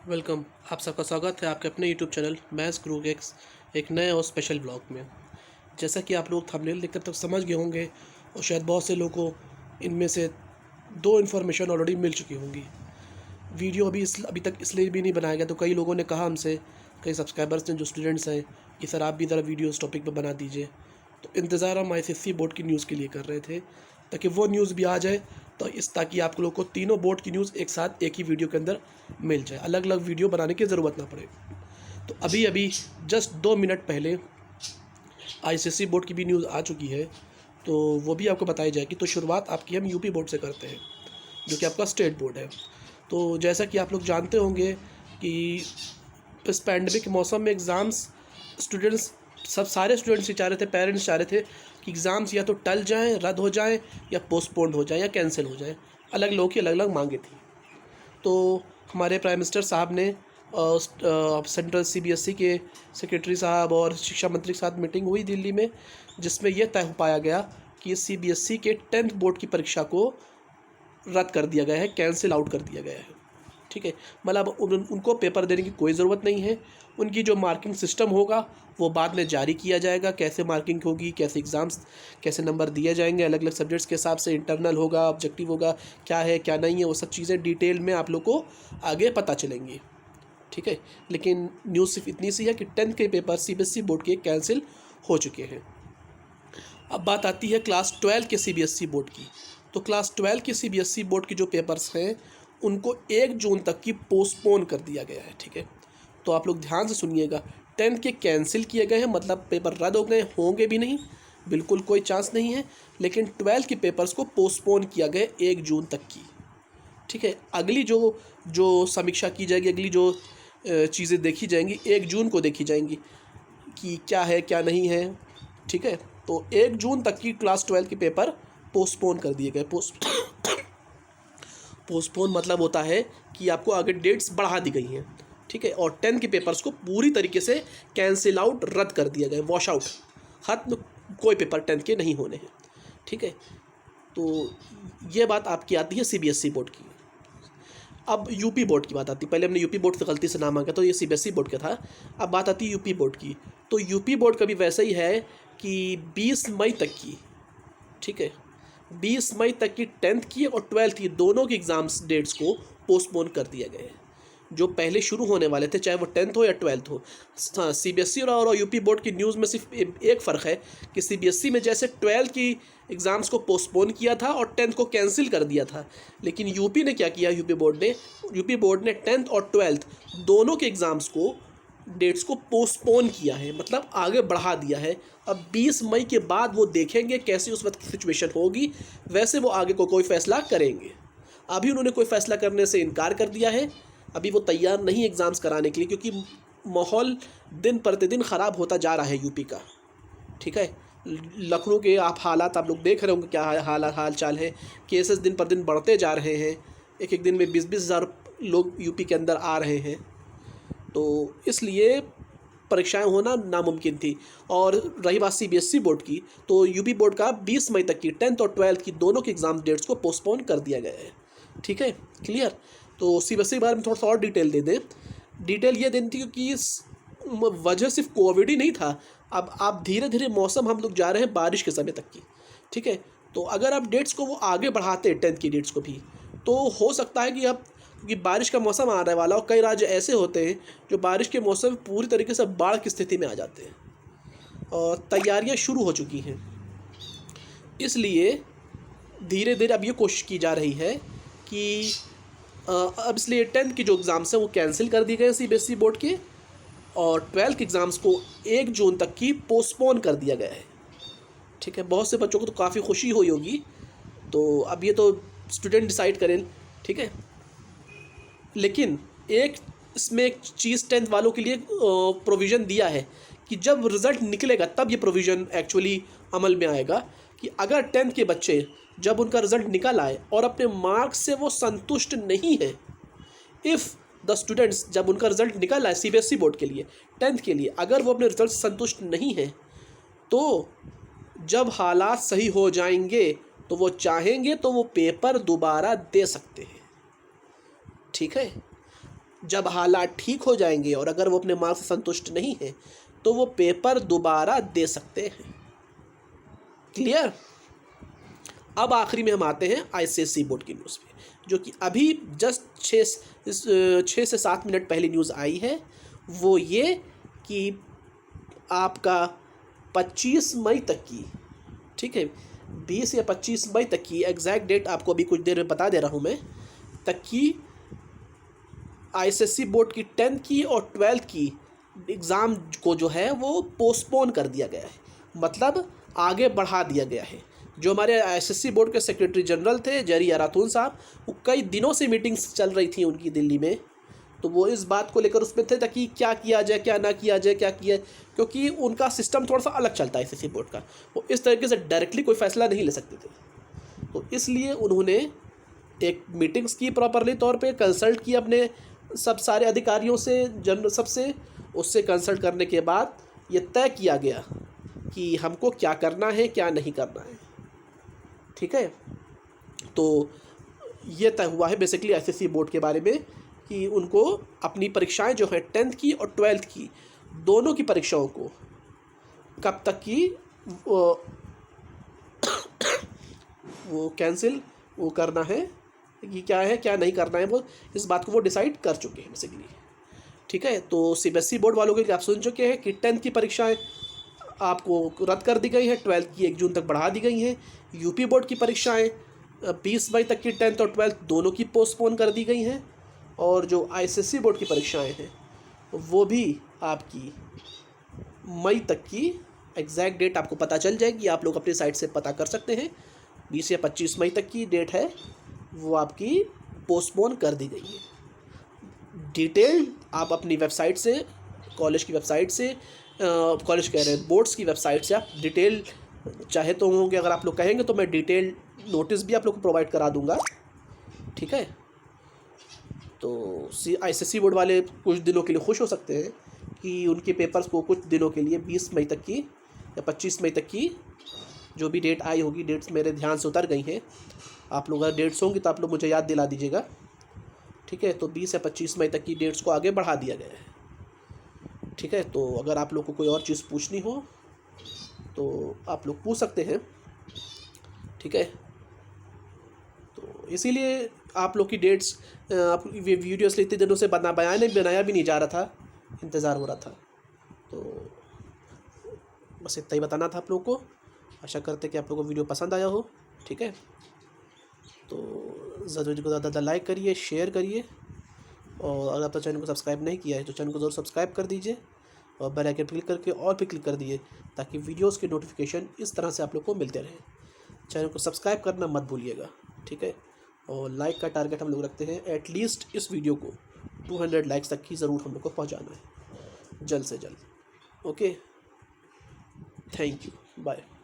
Welcome. आप सबका स्वागत है आपके अपने यूट्यूब चैनल मैथ्स गुरु के एक नए और स्पेशल ब्लॉग में। जैसा कि आप लोग थंबनेल देखकर तब समझ गए होंगे और शायद बहुत से लोगों को इनमें से दो इन्फॉर्मेशन ऑलरेडी मिल चुकी होंगी। वीडियो अभी तक इसलिए भी नहीं बनाया गया, तो कई लोगों ने कहा हमसे, कई सब्सक्राइबर्स ने जो स्टूडेंट्स हैं कि सर आप भी ज़रा वीडियो इस टॉपिक पर बना दीजिए। तो इंतज़ार हम ICSE बोर्ड की न्यूज़ के लिए कर रहे थे ताकि वो न्यूज़ भी आ जाए, ताकि आप लोग को तीनों बोर्ड की न्यूज़ एक साथ एक ही वीडियो के अंदर मिल जाए, अलग अलग वीडियो बनाने की ज़रूरत ना पड़े। तो अभी जस्ट 2 मिनट पहले ICSE बोर्ड की भी न्यूज़ आ चुकी है, तो वो भी आपको बताई जाएगी। तो शुरुआत आपकी हम यूपी बोर्ड से करते हैं, जो कि आपका स्टेट बोर्ड है। तो जैसा कि आप लोग जानते होंगे कि इस पैंडमिक के मौसम में एग्ज़ाम्स सारे स्टूडेंट्स चाह रहे थे, पेरेंट्स चाह रहे थे कि एग्ज़ाम्स या तो टल जाएं, रद्द हो जाएं, या पोस्टपोन्ड हो जाएं, या कैंसिल हो जाएं। अलग लोगों की अलग अलग मांगे थी। तो हमारे प्राइम मिनिस्टर साहब ने सेंट्रल CBSE के सेक्रेटरी साहब और शिक्षा मंत्री के साथ मीटिंग हुई दिल्ली में, जिसमें यह तय हो पाया गया कि CBSE के 10th बोर्ड की परीक्षा को रद्द कर दिया गया है, कैंसिल आउट कर दिया गया है। ठीक है, मतलब उनको पेपर देने की कोई ज़रूरत नहीं है। उनकी जो मार्किंग सिस्टम होगा वो बाद में जारी किया जाएगा, कैसे मार्किंग होगी, कैसे एग्ज़ाम्स, कैसे नंबर दिए जाएंगे, अलग अलग सब्जेक्ट्स के हिसाब से, इंटरनल होगा, ऑब्जेक्टिव होगा, क्या है क्या नहीं है, वो सब चीज़ें डिटेल में आप लोग को आगे पता चलेंगी। ठीक है, लेकिन न्यूज़ सिर्फ इतनी सी है कि 10th के पेपर CBSE बोर्ड के कैंसिल हो चुके हैं। अब बात आती है क्लास 12 के CBSE बोर्ड की। तो क्लास 12 के CBSE बोर्ड की जो पेपर्स हैं उनको 1 जून तक की पोस्टपोन कर दिया गया है। ठीक है, तो आप लोग ध्यान से सुनिएगा, 10th के कैंसिल किए गए हैं, मतलब पेपर रद्द हो गए, होंगे भी नहीं, बिल्कुल कोई चांस नहीं है। लेकिन 12 के पेपर्स को पोस्टपोन किया गया 1 जून तक की। ठीक है, अगली जो समीक्षा की जाएगी, अगली जो चीज़ें देखी जाएंगी 1 जून को देखी जाएंगी कि क्या है क्या नहीं है। ठीक है, तो 1 जून तक की क्लास 12 के पेपर पोस्टपोन कर दिए गए। पोस्टपोन मतलब होता है कि आपको आगे डेट्स बढ़ा दी गई हैं। ठीक है, और 10 के पेपर्स को पूरी तरीके से कैंसिल आउट, रद्द कर दिया गया, वॉश आउट, खत्म, कोई पेपर 10 के नहीं होने हैं। ठीक है, तो ये बात आपकी आती है CBSE बोर्ड की। अब यूपी बोर्ड की बात आती है। पहले हमने यूपी बोर्ड से गलती से नाम आ गया, तो ये CBSE बोर्ड का था। अब बात आती है यूपी बोर्ड की। तो यूपी बोर्ड का भी वैसा ही है कि 20 मई तक की, ठीक है, 20 मई तक की 10th की और 12th की दोनों की एग्ज़ाम्स डेट्स को पोस्टपोन कर दिया गया है। जो पहले शुरू होने वाले थे, चाहे वो 10th हो या 12th हो। CBSE और यूपी बोर्ड की न्यूज़ में सिर्फ एक फ़र्क है कि CBSE में जैसे 12th की एग्ज़ाम्स को पोस्टपोन किया था और 10th को कैंसिल कर दिया था, लेकिन यूपी ने क्या किया, यूपी बोर्ड ने 10th और 12th दोनों के एग्ज़ाम्स को डेट्स को पोस्टपोन किया है, मतलब आगे बढ़ा दिया है। अब 20 मई के बाद वो देखेंगे कैसी उस वक्त की सिचुएशन होगी, वैसे वो आगे को कोई फ़ैसला करेंगे। अभी उन्होंने कोई फ़ैसला करने से इनकार कर दिया है। अभी वो तैयार नहीं एग्ज़ाम्स कराने के लिए, क्योंकि माहौल दिन प्रतिदिन ख़राब होता जा रहा है यूपी का। ठीक है, लखनऊ के हालात आप लोग देख रहे होंगे, क्या हाल चाल है। केसेस दिन पर दिन बढ़ते जा रहे हैं, एक एक दिन में 20-20 हज़ार लोग यूपी के अंदर आ रहे हैं। तो इसलिए परीक्षाएं होना नामुमकिन थी। और रही बात CBSE बोर्ड की, तो यूपी बोर्ड का 20 मई तक की 10th और 12th की दोनों की एग्ज़ाम डेट्स को पोस्टपोन कर दिया गया है। ठीक है, क्लियर। तो CBSE के बारे में थोड़ा सा और डिटेल दे दें। डिटेल ये देनी थी क्योंकि इस वजह सिर्फ कोविड ही नहीं था। अब आप धीरे धीरे मौसम हम लोग जा रहे हैं बारिश के समय तक की। ठीक है, तो अगर आप डेट्स को वो आगे बढ़ाते 10th की डेट्स को भी, तो हो सकता है कि अब, क्योंकि बारिश का मौसम आने वाला, और कई राज्य ऐसे होते हैं जो बारिश के मौसम में पूरी तरीके से बाढ़ की स्थिति में आ जाते हैं, और तैयारियां शुरू हो चुकी हैं। इसलिए धीरे धीरे अब ये कोशिश की जा रही है कि अब इसलिए 10th की जो एग्ज़ाम्स हैं वो कैंसिल कर दिए गए CBSE बोर्ड के, और 12th के एग्ज़ाम्स को 1 जून तक की पोस्टपोन कर दिया गया है। ठीक है, बहुत से बच्चों को तो काफ़ी खुशी हुई होगी। तो अब ये तो स्टूडेंट डिसाइड करें। ठीक है, लेकिन इसमें एक चीज़ 10th वालों के लिए प्रोविज़न दिया है कि जब रिज़ल्ट निकलेगा तब ये प्रोविज़न एक्चुअली अमल में आएगा कि अगर 10th के बच्चे जब उनका रिज़ल्ट निकल आए और अपने मार्क्स से वो संतुष्ट नहीं है, इफ़ द स्टूडेंट्स जब उनका रिज़ल्ट निकल आए CBSE बोर्ड के लिए, 10th के लिए, अगर वो अपने रिज़ल्ट से संतुष्ट नहीं है, तो जब हालात सही हो जाएंगे तो वो चाहेंगे तो वो पेपर दोबारा दे सकते हैं। ठीक है, जब हालात ठीक हो जाएंगे और अगर वो अपने मार्क्स से संतुष्ट नहीं है तो वो पेपर दोबारा दे सकते हैं। क्लियर। अब आखिरी में हम आते हैं आईसीएसई बोर्ड की न्यूज़ पे, जो कि अभी जस्ट 6 से 7 मिनट पहले न्यूज़ आई है। वो ये कि आपका 25 मई तक की, ठीक है, 20 या 25 मई तक की, एग्जैक्ट डेट आपको अभी कुछ देर में बता दे रहा हूँ मैं, तक की आईसीएसई बोर्ड की 10th की और 12th की एग्ज़ाम को जो है वो पोस्टपोन कर दिया गया है, मतलब आगे बढ़ा दिया गया है। जो हमारे आईसीएसई बोर्ड के सेक्रेटरी जनरल थे जेरी अरातून साहब, वो कई दिनों से मीटिंग्स चल रही थी उनकी दिल्ली में, तो वो इस बात को लेकर उसमें थे ताकि क्या किया जाए, क्या ना किया जाए, क्या किया, क्योंकि उनका सिस्टम थोड़ा सा अलग चलता है आईसीएसई बोर्ड का, वो इस तरीके से डायरेक्टली कोई फैसला नहीं ले सकते थे। तो इसलिए उन्होंने एक मीटिंग्स की प्रॉपरली तौर पे, कंसल्ट की अपने सब सारे अधिकारियों से, जनरल सबसे, उससे कंसल्ट करने के बाद ये तय किया गया कि हमको क्या करना है क्या नहीं करना है। ठीक है, तो ये तय हुआ है बेसिकली आईसीएसई बोर्ड के बारे में कि उनको अपनी परीक्षाएं जो है 10th की और 12th की दोनों की परीक्षाओं को कब तक की वो कैंसिल वो करना है, कि क्या है क्या नहीं करना है, वो इस बात को वो डिसाइड कर चुके हैं बेसिकली। ठीक है, तो सीबीएसई बोर्ड वालों के लिए आप सुन चुके हैं कि 10th की परीक्षाएं आपको रद्द कर दी गई है, 12th की 1 जून तक बढ़ा दी गई हैं। यूपी बोर्ड की परीक्षाएं 20 मई तक की 10th और 12th दोनों की पोस्टपोन कर दी गई हैं, और जो आईसीएसई बोर्ड की परीक्षाएं हैं वो भी आपकी मई तक की एग्जैक्ट डेट आपको पता चल जाएगी, आप लोग अपनी साइट से पता कर सकते हैं। 20 या 25 मई तक की डेट है, वो आपकी पोस्टपोन कर दी गई है। डिटेल आप अपनी वेबसाइट से, कॉलेज की वेबसाइट से, कॉलेज कह रहे हैं बोर्ड्स की वेबसाइट से आप डिटेल चाहे तो होंगे, अगर आप लोग कहेंगे तो मैं डिटेल नोटिस भी आप लोग को प्रोवाइड करा दूंगा। ठीक है, तो आईसीएसई बोर्ड वाले कुछ दिनों के लिए खुश हो सकते हैं कि उनके पेपर्स को कुछ दिनों के लिए 20 मई तक की या 25 मई तक की जो भी डेट आई होगी, डेट्स मेरे ध्यान से उतर गई हैं, आप लोग अगर डेट्स होंगी तो आप लोग मुझे याद दिला दीजिएगा। ठीक है, तो 20 या 25 मई तक की डेट्स को आगे बढ़ा दिया गया है। ठीक है, तो अगर आप लोग को कोई और चीज़ पूछनी हो तो आप लोग पूछ सकते हैं। ठीक है, तो इसीलिए आप लोग की डेट्स, आप वीडियोस इतने दिनों से बनाया भी नहीं जा रहा था, इंतज़ार हो रहा था, तो बस इतना ही बताना था आप लोग को। आशा करते कि आप लोगों को वीडियो पसंद आया हो। ठीक है, तो ज़रूर को ज़्यादा लाइक करिए, शेयर करिए, और अगर आपने चैनल को सब्सक्राइब नहीं किया है तो चैनल को ज़रूर सब्सक्राइब कर दीजिए, और बेल आइकन क्लिक करके और पे क्लिक कर दीजिए ताकि वीडियोस के नोटिफिकेशन इस तरह से आप लोग को मिलते रहें। चैनल को सब्सक्राइब करना मत भूलिएगा। ठीक है, और लाइक का टारगेट हम लोग रखते हैं, एटलीस्ट इस वीडियो को 200 लाइक्स तक की ज़रूर हम लोग को पहुँचाना है, जल्द से जल्द। Okay, thank you, bye.